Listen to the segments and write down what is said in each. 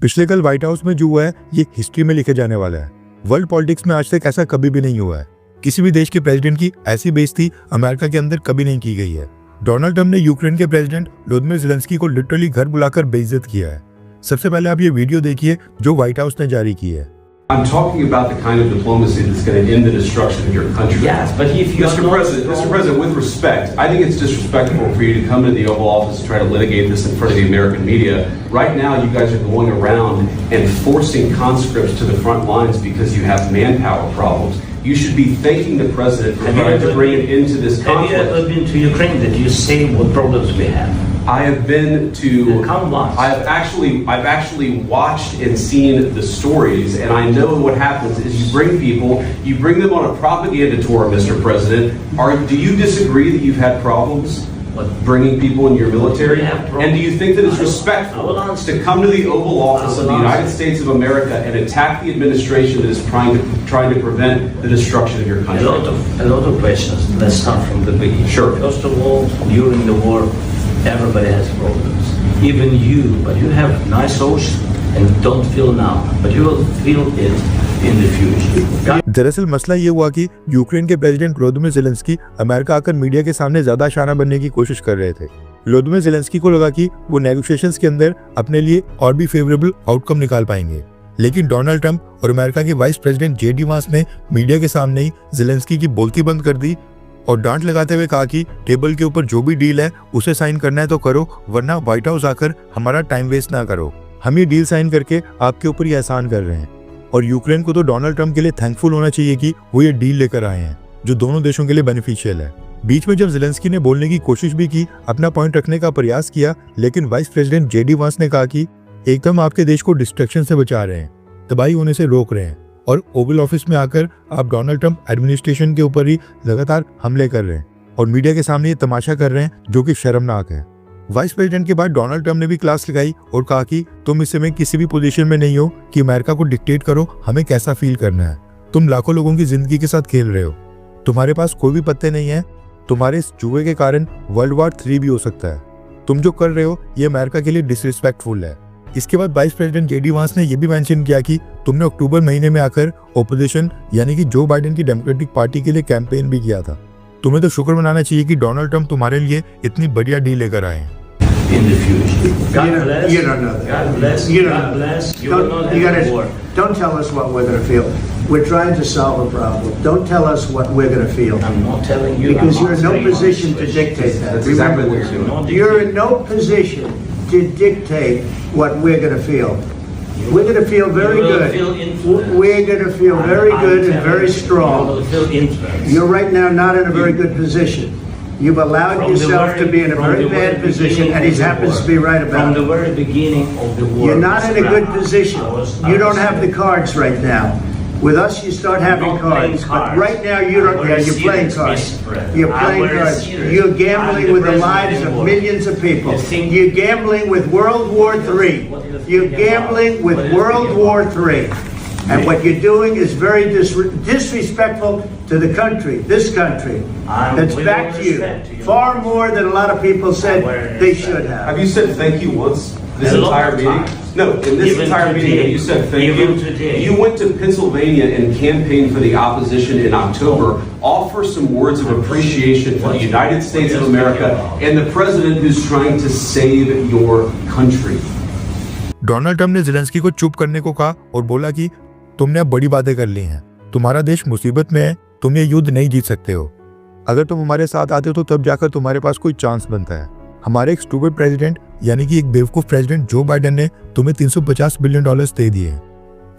पिछले कल white house में जो हुआ है ये हिस्ट्री में लिखे जाने वाला है। वर्ल्ड पॉलिटिक्स में आज तक ऐसा कभी भी नहीं हुआ है। किसी भी देश के प्रेसिडेंट की ऐसी बेइज्जती अमेरिका के अंदर कभी नहीं की गई है। डोनाल्ड ट्रंप ने यूक्रेन के प्रेसिडेंट वोलोदिमीर ज़ेलेंस्की को लिटरली घर बुलाकर बेइज्जत किया है। सबसे पहले आप ये वीडियो देखिए जो व्हाइट हाउस ने जारी की है। I'm talking about the kind of diplomacy that's going to end the destruction of your country. Yes, but if you Mr. President, with respect, I think it's disrespectful for you to come to the Oval Office and try to litigate this in front of the American media. Right now, you guys are going around and forcing conscripts to the front lines because you have manpower problems. You should be thanking the President for trying to bring an end to this conflict. Have you ever been to Ukraine that you say what problems we have? I have been to. Come once. I've actually watched and seen the stories, and I know what happens is you bring them on a propaganda tour, Mr. President. Do you disagree that you've had problems bringing people in your military? And do you think that it's respectful to come to the Oval Office of the United States of America and attack the administration that is trying to prevent the destruction of your country? A lot of questions. Let's start from the beginning. Sure. First of all, during the war, everybody has problems. Even you, but you have nice ocean and don't feel now, but you will feel it in the future. दरअसल मसला ये हुआ कि Ukraine के president Volodymyr Zelensky America आकर media के सामने ज्यादा शाना बनने की कोशिश कर रहे थे। वोलोदिमीर ज़ेलेंस्की को लगा कि वो नेगोशिएशंस के अंदर अपने लिए और भी फेवरेबल आउटकम निकाल पाएंगे, लेकिन डोनाल्ड ट्रंप और अमेरिका के वाइस प्रेसिडेंट जेडी वांस ने मीडिया के सामने ही ज़ेलेंस्की की बोलती बंद कर दी और डांट लगाते हुए कहा कि टेबल के ऊपर जो भी डील है उसे साइन करना है तो करो, वरना व्हाइट हाउस आकर हमारा टाइम वेस्ट ना करो। हम ये डील साइन करके आपके ऊपर ही एहसान कर रहे हैं। और यूक्रेन को तो डोनाल्ड ट्रंप के लिए थैंकफुल होना चाहिए कि वो ये डील लेकर आए हैं जो दोनों देशों के लिए बेनिफिशियल है। बीच में जब ज़ेलेंस्की ने बोलने की कोशिश भी की, अपना पॉइंट रखने का प्रयास किया, लेकिन वाइस प्रेसिडेंट जेडी वांस ने कहा कि एकदम आपके देश को डिस्ट्रैक्शन से बचा रहे हैं, तबाही होने से रोक रहे हैं और ओवल ऑफिस में आकर आप डोनाल्ड ट्रंप एडमिनिस्ट्रेशन के ऊपर ही लगातार हमले कर रहे हैं और मीडिया के सामने ये तमाशा कर रहे हैं जो कि शर्मनाक है। वाइस प्रेसिडेंट के बाद डोनाल्ड ट्रंप ने भी क्लास लगाई और कहा कि तुम इस समय किसी भी पोजीशन में नहीं हो कि अमेरिका को डिक्टेट करो हमें कैसा फील करना है। तुम लाखों लोगों की जिंदगी के साथ खेल रहे हो, तुम्हारे पास कोई भी पत्ते नहीं है, तुम्हारे इस जुए के कारण वर्ल्ड वॉर 3 भी हो सकता है। तुम जो कर रहे हो ये अमेरिका के लिए डिसरिस्पेक्टफुल है। इसके बाद वाइस प्रेसिडेंट जेडी वांस ने यह भी मेंशन किया कि तुमने अक्टूबर महीने में आकर ओपोजिशन यानी कि जो बाइडेन की डेमोक्रेटिक पार्टी के लिए कैंपेन भी किया था। तुम्हें तो शुक्र मनाना चाहिए कि डोनाल्ड ट्रंप तुम्हारे लिए इतनी बढ़िया डील लेकर आए हैं। In the future. God bless. You don't know that. God bless. You God don't bless. You will not have a war. Don't tell us what we're going to feel. We're trying to solve a problem. Don't tell us what we're going to feel. I'm not telling you. Because you're in no position to dictate that. That's exactly what you're doing. You're in no position to dictate what we're going to feel. We're going to feel very good. We're going to feel very good and very strong. You will feel influence. You're right now not in a very good position. You've allowed yourself to be in a very bad position, and he happens to be right about it. From the it. very beginning of the war. You're not in a good position. You don't have the cards right now. With us, you start having cards. But right now, you don't. Yeah, you're playing cards. You're playing cards. You're gambling with the lives of millions of people. You're gambling with World War III. You're gambling with World War III. And what you're doing is very disrespectful to the country, this country, that's back to you, far more than a lot of people said they should have. Have you said thank you once this entire meeting? No, in this entire meeting you said thank you. You went to Pennsylvania and campaigned for the opposition in October. Offer some words of appreciation for the United States of America and the president who's trying to save your country. Donald Trump ने Zelensky को चुप करने को कहा और बोला कि तुमने अब बड़ी बातें कर ली हैं, तुम्हारा देश मुसीबत में है, तुम ये युद्ध नहीं जीत सकते हो। अगर तुम हमारे साथ आते हो तो तब जाकर तुम्हारे पास कोई चांस बनता है। हमारे एक स्टूपिड प्रेसिडेंट यानी कि एक बेवकूफ प्रेसिडेंट जो बाइडेन ने तुम्हें $350 बिलियन दे दिए हैं,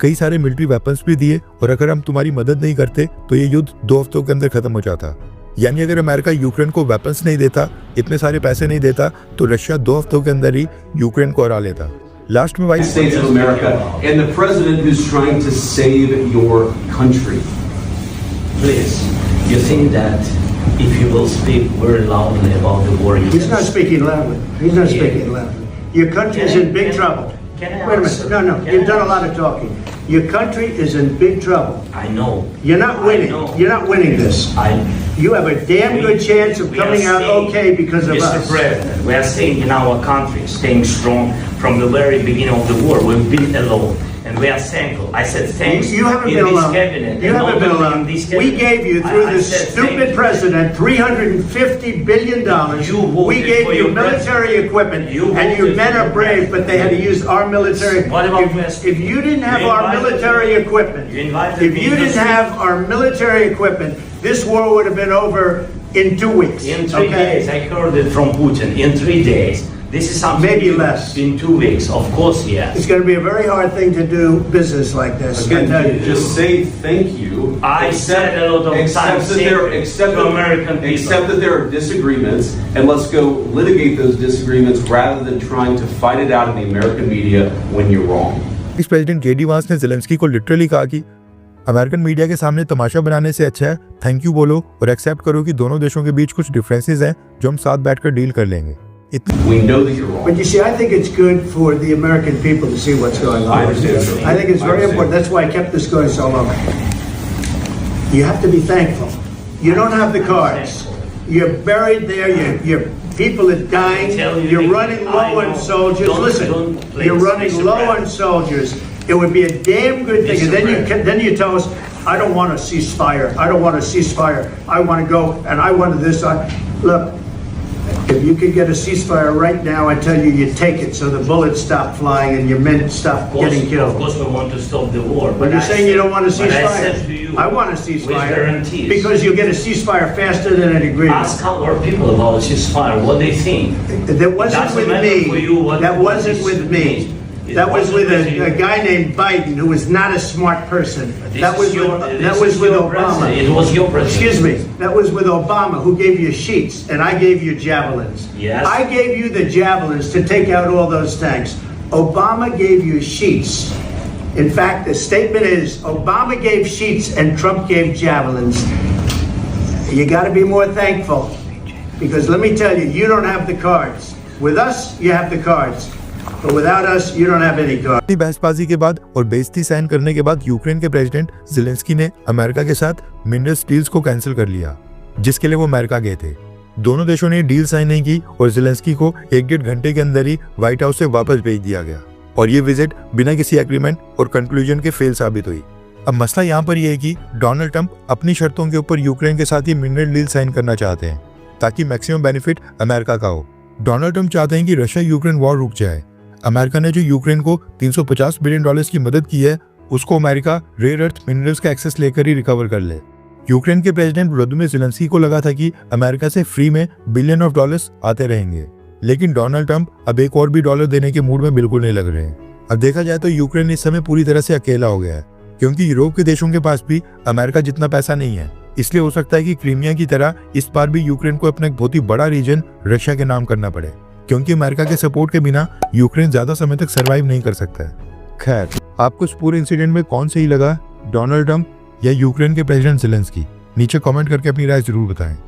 कई सारे मिलिट्री वेपन्स भी दिए, और अगर हम तुम्हारी मदद नहीं करते तो ये युद्ध 2 हफ्तों के अंदर खत्म हो जाता। यानी अगर अमेरिका यूक्रेन को वेपन्स नहीं देता, इतने सारे पैसे नहीं देता, तो रशिया 2 हफ्तों के अंदर ही यूक्रेन को हरा लेता। लास्ट में vice States of America and the president who's trying to save your country. Please, you think that if you will speak very loudly about the war, He's not speaking loudly. He's not speaking loudly. Your country is in big trouble. Can I Wait a answer? minute. No. You've done a lot of talking. Your country is in big trouble. I know. You're not winning. I know. You're not winning this. You have a damn good chance of We are coming out staying- okay because of Mr. us. President, we are staying in our country, staying strong from the very beginning of the war. We've been alone, and we are thankful. I said thanks You haven't in been this alone. cabinet. You and haven't not been only alone. in this We cabinet. gave you, through I this said stupid thank you. president, $350 billion. You voted We gave for you your military president. equipment, You and your voted men for are your brave, president. but they had to use our military. What about West? If you didn't have You our invited military me. equipment, You invited if me you to didn't speak. have our military equipment, this war would have been over in 2 weeks. In 3 okay? days, I heard it from Putin. In 3 days. This is something. Maybe new. less. In 2 weeks, of course, yes. It's going to be a very hard thing to do business like this. I tell you. Again, just say thank you. I said a lot of accept times that there, thank you accept to that- American people. accept that there are disagreements, and let's go litigate those disagreements rather than trying to fight it out in the American media when you're wrong. इस president JD वांस ने Zelensky को literally कहा कि American media के सामने तमाशा बनाने से अच्छा है थैंक यू बोलो और एक्सेप्ट करो कि दोनों देशों के बीच कुछ डिफरेंसेस हैं जो हम साथ बैठकर डील कर लेंगे। We know that you're wrong. But you see, I think it's good for the American people to see what's going on. I understand. I think it's I very understand. important. That's why I kept this going so long. You have to be thankful. You don't have the cards. You're buried there. Your people are dying. Tell you You're the- running I low on know. soldiers. Don't Listen, please, you're running Mr. low President. on soldiers. It would be a damn good thing. Mr. And then President. then you tell us, I don't want a ceasefire. I don't want a ceasefire. I want to go and I wanted this. Look. If you could get a ceasefire right now, I tell you, you take it so the bullets stop flying and your men stop getting Of killed. course, we want to stop the war. But you're saying you don't want a But I ceasefire. said to you, I want a with ceasefire guarantees. because you'll get a ceasefire faster than an agreement. Ask our people about ceasefire, what they think. That wasn't doesn't with matter for you me. what- That what wasn't is with me. it That was wasn't with with you. a guy named Biden who was not a smart person. This That was is your- with, this that was is with your Obama. president. It was your president. Excuse me. That was with Obama who gave you sheets and I gave you javelins. Yes. I gave you the javelins to take out all those tanks. Obama gave you sheets. In fact, the statement is Obama gave sheets and Trump gave javelins. You got to be more thankful because let me tell you, you don't have the cards. With us, you have the cards. But without us, you don't have any cards. अपनी बहसबाजी के बाद और बेइज्जती sign करने के बाद Ukraine के president Zelensky ने अमेरिका के साथ मिनरल डील्स को कैंसिल कर लिया जिसके लिए वो अमेरिका गए थे। दोनों देशों ने डील साइन नहीं की और ज़ेलेंस्की को 1-1.5 घंटे के अंदर ही व्हाइट हाउस से वापस भेज दिया गया और ये विजिट बिना किसी एग्रीमेंट और कंक्लूजन के फेल साबित हुई। अब मसला यहाँ पर यह है कि डोनाल्ड ट्रंप अपनी शर्तों के ऊपर यूक्रेन के साथ ही मिनरल डील साइन करना चाहते हैं ताकि मैक्सिमम बेनिफिट अमेरिका का हो। डोनाल्ड ट्रंप चाहते हैं कि रशिया यूक्रेन वॉर रुक जाए। अमेरिका ने जो यूक्रेन को $350 बिलियन की मदद की है उसको अमेरिका रेयर अर्थ मिनरल्स का एक्सेस लेकर ही रिकवर कर ले। यूक्रेन के प्रेसिडेंट वोलोदिमीर ज़ेलेंस्की को लगा था कि अमेरिका से फ्री में $बिलियन आते रहेंगे, लेकिन डोनाल्ड ट्रंप अब एक और भी डॉलर देने के मूड में बिल्कुल नहीं लग रहे हैं। अब देखा जाए तो यूक्रेन इस समय पूरी तरह से अकेला हो गया है क्योंकि यूरोप के देशों के पास भी अमेरिका जितना पैसा नहीं है। इसलिए हो सकता है कि क्रीमिया की तरह इस बार भी यूक्रेन को अपना एक बहुत ही बड़ा रीजन रशिया के नाम करना पड़े क्योंकि अमेरिका के सपोर्ट के बिना यूक्रेन ज्यादा समय तक सरवाइव नहीं कर सकता है। खैर, आपको इस पूरे इंसिडेंट में कौन सही लगा, डोनाल्ड ट्रंप या यूक्रेन के प्रेसिडेंट ज़ेलेंस्की? नीचे कमेंट करके अपनी राय जरूर बताएं।